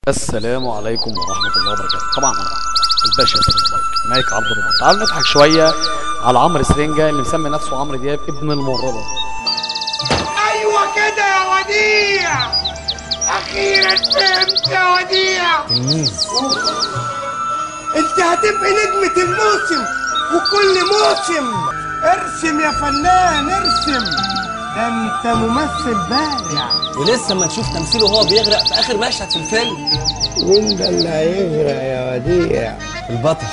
السلام عليكم ورحمة الله وبركاته. طبعا أنا الباشا ياسر البايك مايك عبد الرب. تعالوا نضحك شوية على عمرو سرنجة اللي مسمي نفسه عمرو دياب ابن الممرضة. أيوة كده يا وديع، أخيرا فهمت يا وديع. أنت هتبقى نجمة الموسم، وكل موسم ارسم يا فنان ارسم، ده أنت ممثل بارع. ولسه ما نشوف تمثيله وهو بيغرق في اخر مشهد في الفيلم. مين ده اللي هيغرق يا وديع؟ البطل.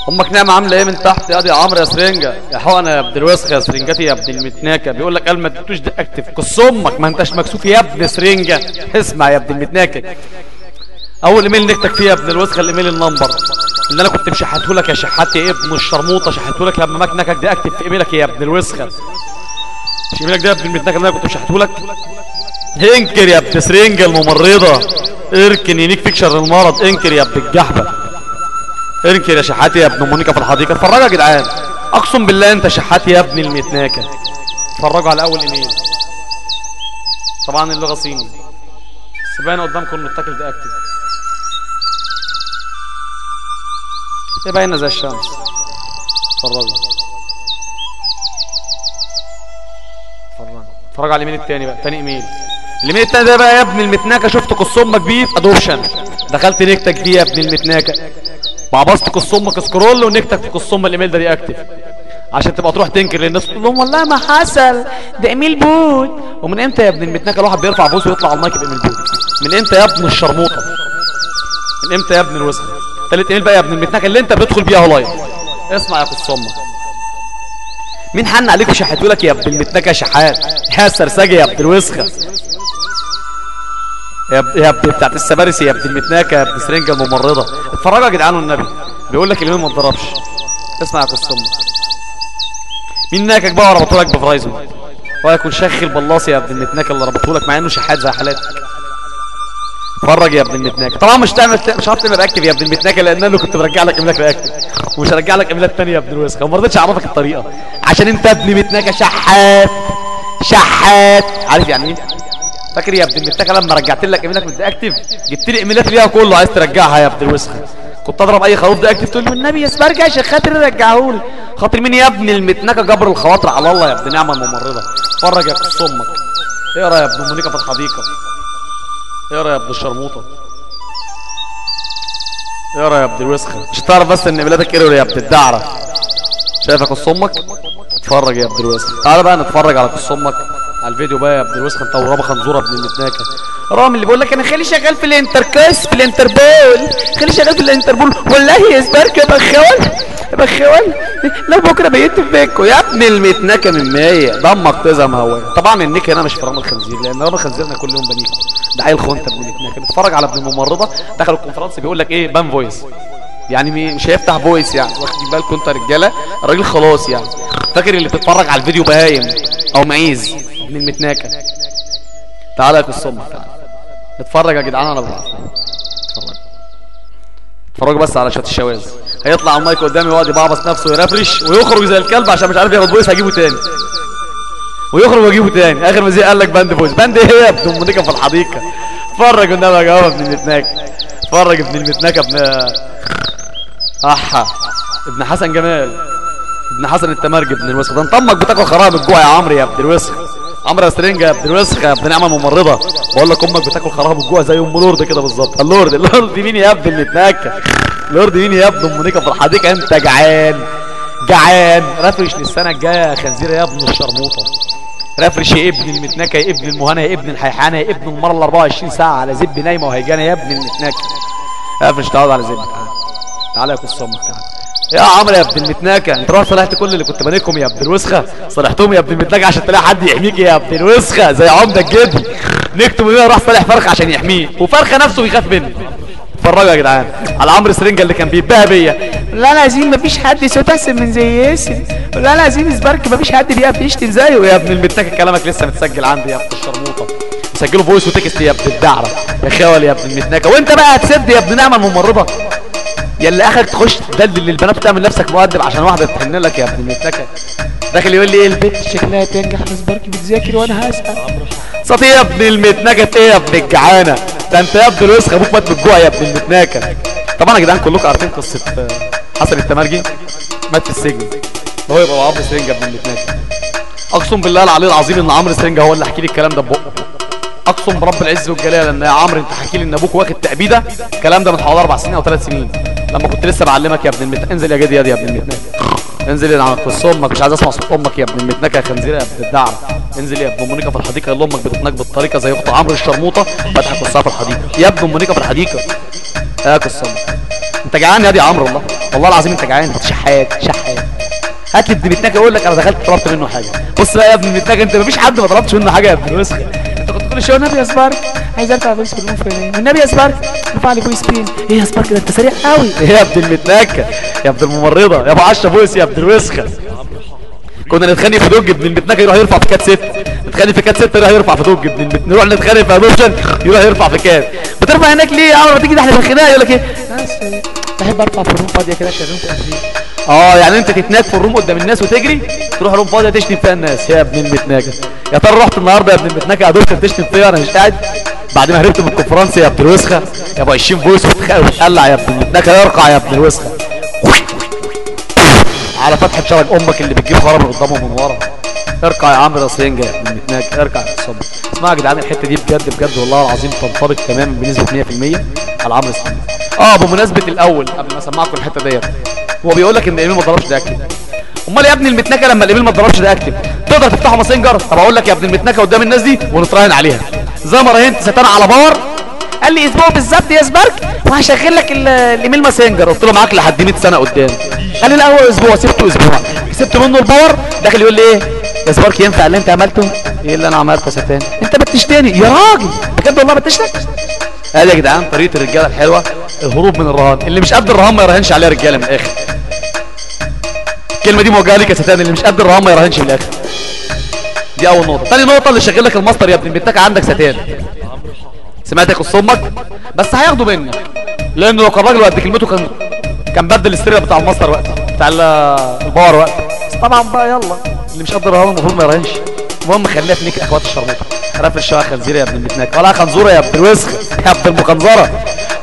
امك نعمة عاملة ايه من تحت يا عمرو يا سرنجة؟ يا حقنة يا ابن الوسخة يا سرنجتي يا ابن المتناكة. بيقول لك قال ما اديتوش ده اكتف قص امك، ما انتش مكسوف يا ابن سرنجة. اسمع يا ابن المتناكة، اول ايميل نكتك فيه يا ابن الوسخة الايميل النمبر اللي انا كنت مشحته لك يا شحاتي يا ابن الشرموطة. شحته لك لما مكنكك ده اكتف في ايميلك يا ابن الوسخة. مش ايميلك ده يا ابن المتناكة اللي انا كنت مشحته لك؟ انكر يا ابن سرنجة الممرضة، اركن ينيك فيك شر المرض. انكر يا ابن الجحبة، انكر يا شحاتي يا ابن مونيكا في الحديقة. اتفرجوا يا جدعان، اقسم بالله انت شحاتي يا ابن المتناكة. اتفرجوا على اول ايميل، طبعا اللغة صيني بس باين قدامكم انه التاكل ده اكتف. ايه باينه زي الشمس. اتفرجوا اتفرجوا على الايميل التاني بقى، تاني ايميل. الايميل التاني ده بقى يا ابن المتناكة شفت قص امك بيه في ادوبشن، دخلت نكتك فيه يا ابن المتناكة، بعبصت قص امك سكرول ونكتك في قص ام الايميل ده دي اكتف عشان تبقى تروح تنكر للناس تقول لهم والله ما حصل ده ايميل بوت. ومن امتى يا ابن المتناكة الواحد بيرفع فويس ويطلع على المايك بايميل بوت؟ من امتى يا ابن الشرموطة؟ من امتى يا ابن الوسخة؟ تالت ايميل بقى يا ابن المتناكة اللي انت بتدخل بيها لايف. اسمع يا قص امك، مين حن عليك وشحتوا لك يا ابن المتناكة شحات يا سرسجي يا ابن الوسخة يا ابن بتاعت السبارسي يا ابن المتناكة يا ابن سرنجة الممرضة. اتفرجوا يا جدعان والنبي، بيقول لك اليوم ما اتضربش. اسمع يا قص امك، مين ناكك بقى وربطوا لك بفرايزون؟ ويكون شيخ البلاصي يا ابن المتناكة اللي ربطوا لك مع انه شحات زي حالاتك. اتفرج يا ابن المتناكة. طبعا مش عارف تعمل رياكتيف يا ابن المتناكة لان انا كنت برجع لك ايميلك رياكتيف ومش هرجع لك ايميلات ثانيه يا ابن الوسخة، وما رضيتش اعرفك الطريقه عشان انت ابن متناكة شحات شحات. عارف يعني ايه؟ فاكر يا ابن المتناكة لما رجعت لك ايميلك من اكتف جبت لي ايميلات ليها كله عايز ترجعها يا ابن الوسخة؟ كنت اضرب اي خروف ده اكتف تقول لي والنبي يا سبارجة عشان خاطر رجعهولي. خاطر مين يا ابن المتناكة؟ جبر الخواطر على الله يا ابن نعمة الممرضة. اتفرج يا قص امك، اقرا يا ابن مونيكا في الحديقة، اقرا يا ابن الشرموطة، اقرا يا ابن الوسخة. مش تعرف بس ان ايميلاتك ايرور يا ابن الدعرة. شايف يا قص امك؟ اتفرج يا ابن الوسخة. تعالى بقى نتفرج على قص امك على الفيديو بقى يا ابن الوسخة. انت ورابة خنزورة ابن المتناكة. رامي اللي بيقول لك انا خالي شغال في الانتركاس في الانتربول، خالي شغال في الانتربول. والله يا سباركة بخوال لو بكره بيت في بيتكم يا ابن المتناكة من 100 دمك تزم هواية. طبعا النيك هنا مش في رامي الخنزير لان رامي الخنزير انا كل يوم بنيكم، ده عيل خونت ابن المتناكة. نتفرج على ابن الممرضة دخل الكونفرنس بيقول لك ايه؟ بان فويس، يعني مش هيفتح فويس، يعني واخدين بالكم انتوا يا رجاله؟ الراجل خلاص يعني فاكر اللي بتتفرج على الفيديو بهايم او معيز ابن المتناكة. تعالى يا قص امك، تعالى اتفرج يا جدعان. انا بقى اتفرجوا بس على شويه الشواذ. هيطلع على المايك قدامي ويقعد يبعبص نفسه ويرفرش ويخرج زي الكلب عشان مش عارف ياخد فويس هجيبه تاني ويخرج واجيبه تاني. اخر ما زي قال لك باند فويس. باند ايه يا ابن مونيكا في الحديقة؟ اتفرج والنبي يا جواب ابن المتناكة. اتفرج ابن المتناكة ابن ابن حسن جمال ابن حسن التمرج ابن الوسخة. ده انت امك بتاكل خراب الجوع يا عمرو يا ابن الوسخة. عمرو يا سرنجة يا ابن الوسخة يا ابن نعمة الممرضة. بقول لك امك بتاكل خراب الجوع زي ام لورد كده بالظبط. اللورد مين يا ابن المتناكة؟ اللورد مين يا ابن مونيكا في الحديقة؟ انت جعان رفرش للسنة الجاية يا خنزير يا ابن الشرموطة. رفرش يا ابن المتناكة يا ابن المهانة يا ابن الحيحانة يا ابن المرة ال 24 ساعة على زب نايمة وهيجانة يا ابن المتناكة. رفرش تقعد على زب. تعالى يا قص امك، تعالى يا عمرو يا ابن المتناكة. انت رحت صلحت كل اللي كنت بانيكم يا ابن الوسخة، صلحتهم يا ابن المتناكة عشان تلاقي حد يحميك يا ابن الوسخة زي عمدة الجدي. نكتب منها راح صالح فرخ عشان يحميه وفرخة نفسه بيخاف منه. اتفرجوا يا جدعان على عمرو سرنجة اللي كان بيتباهى بيا. لا العظيم مفيش حد صوته احسن من زي ياسر. لا العظيم سبارك مفيش حد بيقف يشتم زيه. يا ابن المتناكة كلامك لسه متسجل عندي يا ابن الشرموطة، مسجله فويس وتكست يا ابن الدعرة يا خول يا ابن المتناكة. وانت بقى هتسد يا ابن نعمة الممرضة يا اللي اخرك تخش تدلل للبنات وتعمل نفسك مؤدب عشان واحده تحن لك يا ابن المتنكه. داخل يقول لي ايه البنت شكلها تنجح سباركي بتذاكر وانا هسال صوتي يا ابن المتنكه. ايه يا ابن الجعانه ده انت يا ابن الوسخ ابوك مات من الجوع يا ابن المتنكه. طبعا يا جدعان كلكم عارفين قصه حسن التمرجي مات في السجن هو يبقى عمرو سرنجه ابن المتنكه. اقسم بالله العلي العظيم ان عمرو سرنجه هو اللي حكي لي الكلام ده ببقه. اقسم برب العز والجلال ان يا عمرو انت حكي لي ان ابوك واخد تأبيده. الكلام ده من حوالي 4 سنين او 3 سنين لما كنت لسه بعلمك يا ابن المتنكه. انزل يا جدي يا ابن المتنكه انزل يا عم قص امك مش عايز اسمع صوت امك يا ابن المتنكه يا خنزيره يا ابن الدعره. انزل يا ابن مونيكا في الحديقه اللي امك بتتنك بالطريقه زي اخت عمرو الشرموطه فاتحه قصها في الحديقه يا ابن مونيكا في الحديقه. يا قص امك انت جعان يا دي عمرو والله والله العظيم انت جعان انت شحات. هات لي ابن المتنكه يقول لك انا دخلت طلبت منه حاجه. بص بقى يا ابن المتنكه انت مفيش حد ما طلبتش منه حاجه يا ابن الوسخ. انت كنت كل شويه النبي يا سبارك عايز ارفع فويس بالمون فلانيه والنبي يا سبارك ارفع لي فويس بين. ايه يا سبارك ده انت سريع قوي. ايه يا ابن المتنكه يا ابن الممرضه يا ابو 10 فويس يا ابن الوسخه. كنا نتخانق في دوج ابن المتنكه يروح يرفع في كات 6 نتخانق في كات 6 يروح يرفع في دوج ابن المتنكه. نروح نتخانق في ادوبشن يروح يرفع في كات. بترفع هناك ليه يا عمرو ما تيجي تحلف الخناقه يقول لك ايه بحب ارفع في الروم فاضيه كده عشان الروم تبقى فاضيه. يعني انت تتناك في الروم قدام الناس وتجري تروح روم فاضيه تشتم فيها الناس يا ابن المتنكه. يا ترى رحت النهارده يا ابن المتنكه ادوبشن تشتم فيا وانا مش قاعد بعد ما هربت من الكونفرنس يا ابن الوسخه يا ابو 20 فويس وتقلع يا ابن المتنكه يرقع يا ابن الوسخه على فتحه شرج امك اللي بتجيب خراب من قدامه من ورا. ارقع يا عمرو سرنجه يا ابن المتنكه ارقع يا الصبر. اسمعوا يا جدعان الحته دي بجد والله العظيم تنطبق تماما بنسبه 100% على عمرو سرنجه. بمناسبه الاول قبل ما اسمعكم الحته ديت هو بيقول لك ان الايميل ما ضربش ده اكتب. امال يا ابن المتنكه لما الايميل ما ضربش ده اكتب تقدر تفتحه ماسنجر؟ طب اقول لك يا ابن المتنكه قدام الناس دي ونتراهن عليها زي ما راهنت ستان على باور. قال لي اسبوع بالظبط يا سبارك وهشغل لك الايميل ماسنجر. قلت له معاك لحد 100 سنه قدام. قال لي لا هو اسبوع. سبته اسبوع كسبت منه الباور. داخل يقول لي ايه يا سبارك ينفع اللي انت عملته؟ ايه اللي انا عملته يا ستان؟ انت بتشتني يا راجل بجد والله بتشتك. ادي يا جدعان طريقه الرجاله الحلوه الهروب من الرهان. اللي مش قد الرهان ما يراهنش عليها رجاله من الاخر. الكلمه دي موجهه ليك يا ستان اللي مش قد الرهان ما يراهنش من الاخر. دي اول نقطه. ثاني نقطه اللي شغل لك الماستر يا ابن المتنكه عندك ستان. سمعت يا قص امك بس هياخدوا منك لان لو كان راجل قد كلمته كان بدل السرير بتاع الماستر وقت بتاع الباور وقت. بس طبعا بقى يلا اللي مش قد الرهان المفروض ما يراهنش. المهم خلينا في نيك اخوات الشرموطه. رافع الشوارع خنزيره يا ابن المتنكه ولا خنزوره يا ابن الوسخ يا ابن المخنزره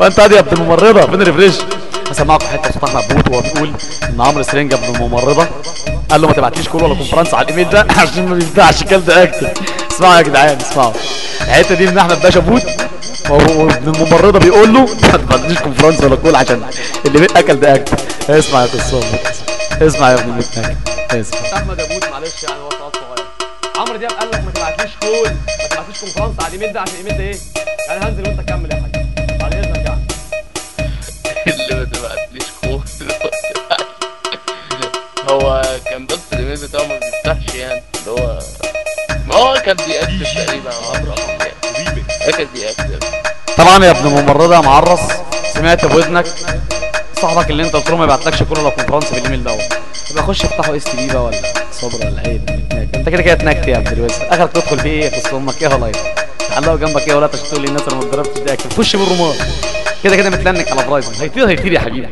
وانت ادي يا ابن الممرضه فين ريفريش. هسمعكم حته صوت احمد بوت وهو بيقول ان عمرو سرنجه ابن الممرضه قال له ما تبعتليش كول ولا كونفرنس على الايميل ده عشان ما بيفتحش كلب اكتب. اسمعوا يا جدعان اسمعوا الحته دي من احمد باشا بوت وابن الممرضه بيقول له ما تبعتليش كونفرنس ولا كول عشان اللي اكل ده اكتب. اسمع يا قصه اسمع يا ابن المتنكه اسمع. احمد ابوت معلش يعني هو سؤال صغير. عمرو دياب قال لك ما تبعتليش كول ما تبعتليش كونفرنس على الايميل ده عشان الايميل ده ايه؟ يعني هنزل وانت كمل يا حاج بعد اذنك يعني. اللي ما تبعتليش كود هو كان بس الايميل بتاعه ما بيفتحش يعني اللي هو ما هو كان بيأكتب تقريبا على عمرو يعني كان بيأكتب. طبعا يا ابن الممرضه يا معرص سمعت بودنك صاحبك اللي انت قلت له ما يبعتلكش كول ولا كونفرنس بالايميل دوت يبقى خش افتحه اس تي بي بقى ولا صبر ولا ايه انت كده اتنكت يا ابن الوسخ. اخرك تدخل فيه ايه قص امك ايه والله تعلقوا جنبك ايه ولا تشتغل الناس اللي ما اتدربتش ده خش بالرماد كده متلنك على برايزن. هيطير يا حبيبي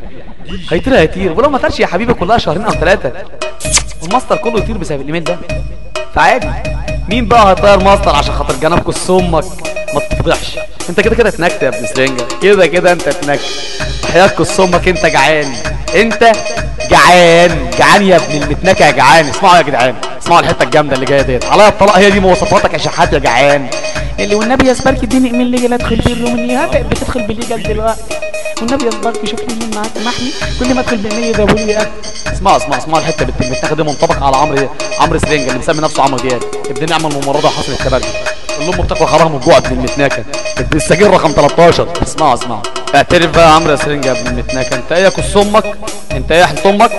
هيطير ولو ما طارش يا حبيبي كلها شهرين او 3 الماستر كله يطير بسبب الايميل ده فعادي. مين بقى هيطير ماستر عشان خاطر جنب قص امك ما تفضحش. انت كده اتنكت يا ابن سرنجه كده انت اتنكت. حياة قص امك انت جعان انت جعان يا ابن المتنكه يا جعان. اسمعوا يا جدعان اسمعوا الحته الجامده اللي جايه ديت عليا الطلاق هي دي مواصفاتك يا شحات يا جعان. اللي والنبي يا سبارك اديني ايميل ليجل ادخل بيه الرومانيه بتدخل بليجل دلوقتي والنبي يا سبارك شوف لي مين معاك محمي كل ما ادخل بايميل يضربوا لي اكل. اسمعوا الحته المتنكه دي منطبق على عمرو سرنجه اللي مسمي نفسه عمرو دياب ابن نعمه الممرضه حصل التبرج اللي امه بتاكل خرام من جوع ابن المتنكه السجين رقم 13. اسمعوا اعترف بقى يا عمرو سرنجه ابن المتنكه انت ايه يا قص امك انت ايه يا حلت امك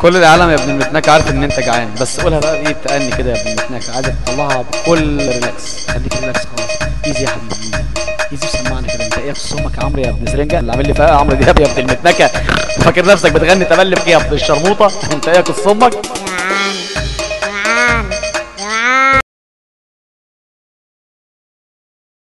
كل العالم يا ابن المتنكه عارف ان انت جعان بس قولها بقى بايه بتأني كده يا ابن المتنكه عايزك تطلعها بكل ريلاكس. خليك ريلاكس خالص ايزي يا حبيبي ايزي وسمعني كده انت ايه يخص امك يا عمرو يا ابن سرنجه اللي عامل لي فيها عمرو دياب يا ابن المتنكه. فاكر نفسك بتغني تملي بك يا ابن الشرموطه؟ انت ايه يخص امك؟